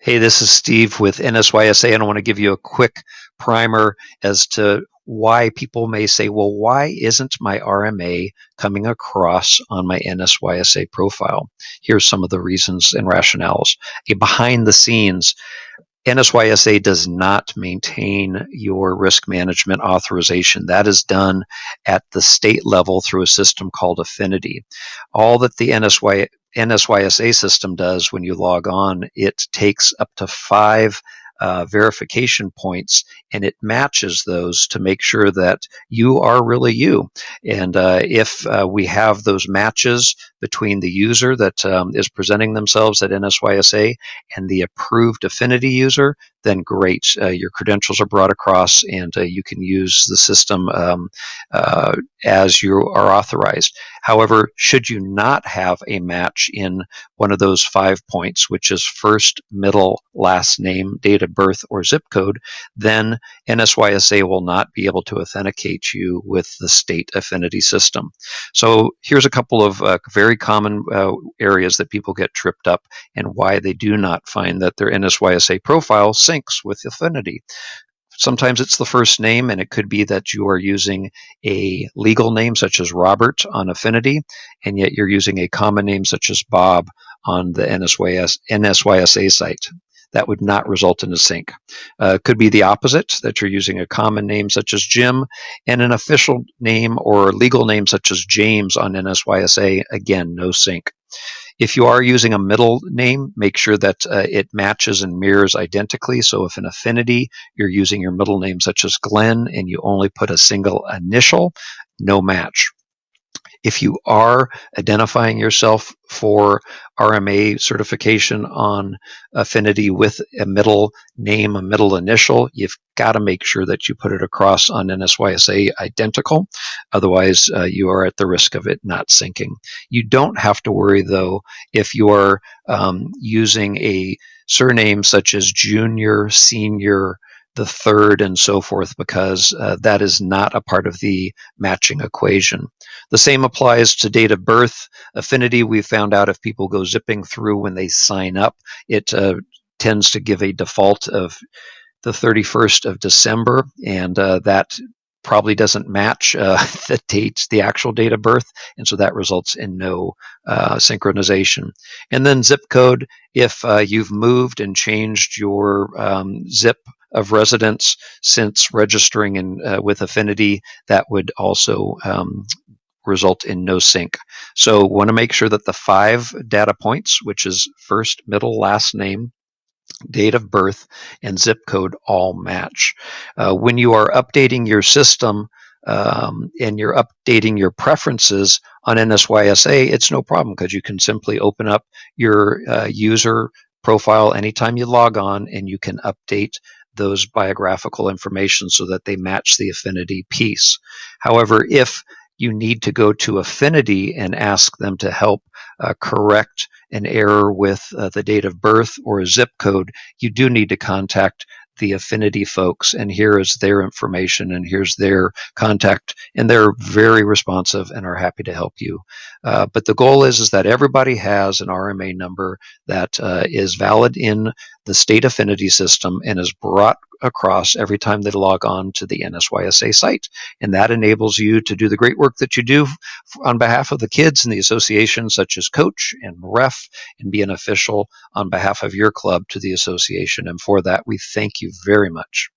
Hey, this is Steve with NSYSA, and I want to give you a quick primer as to why people may say, well, why isn't my RMA coming across on my NSYSA profile? Here's some of the reasons and rationales. Behind the scenes, NSYSA does not maintain your risk management authorization. That is done at the state level through a system called Affinity. All that the NSYSA system does when you log on, it takes up to 5 verification points and it matches those to make sure that you are really you. And if we have those matches between the user that is presenting themselves at NSYSA and the approved Affinity user, then great. Your credentials are brought across and you can use the system as you are authorized. However, should you not have a match in one of those 5 points, which is first, middle, last name, date of birth, or zip code, then NSYSA will not be able to authenticate you with the state Affinity system. So here's a couple of very common areas that people get tripped up and why they do not find that their NSYSA profile syncs with Affinity. Sometimes it's the first name, and it could be that you are using a legal name such as Robert on Affinity, and yet you're using a common name such as Bob on the NSYSA site. That would not result in a sync. Could be the opposite, that you're using a common name such as Jim and an official name or legal name such as James on NSYSA. Again, no sync. If you are using a middle name, make sure that it matches and mirrors identically. So if in Affinity you're using your middle name such as Glenn and you only put a single initial, no match. If you are identifying yourself for RMA certification on Affinity with a middle name, a middle initial, you've got to make sure that you put it across on NSYSA identical. Otherwise, you are at the risk of it not syncing. You don't have to worry, though, if you are using a surname such as Junior, Senior, the third, and so forth, because that is not a part of the matching equation. The same applies to date of birth. Affinity, we found out if people go zipping through when they sign up, it tends to give a default of the 31st of December, and that probably doesn't match the date, the actual date of birth, and so that results in no synchronization. And then zip code, if you've moved and changed your zip of residence since registering with Affinity, that would also result in no sync. So want to make sure that the 5 data points, which is first, middle, last name, date of birth, and zip code, all match. When you are updating your system and you're updating your preferences on NSYSA, it's no problem because you can simply open up your user profile anytime you log on and you can update those biographical information so that they match the Affinity piece. However, if you need to go to Affinity and ask them to help correct an error with the date of birth or a zip code, you do need to contact the Affinity folks, and here is their information and here's their contact, and they're very responsive and are happy to help you. But the goal is that everybody has an RMA number that is valid in the state Affinity system and is brought across every time they log on to the NSYSA site. And that enables you to do the great work that you do on behalf of the kids and the association, such as coach and ref, and be an official on behalf of your club to the association. And for that, we thank you very much.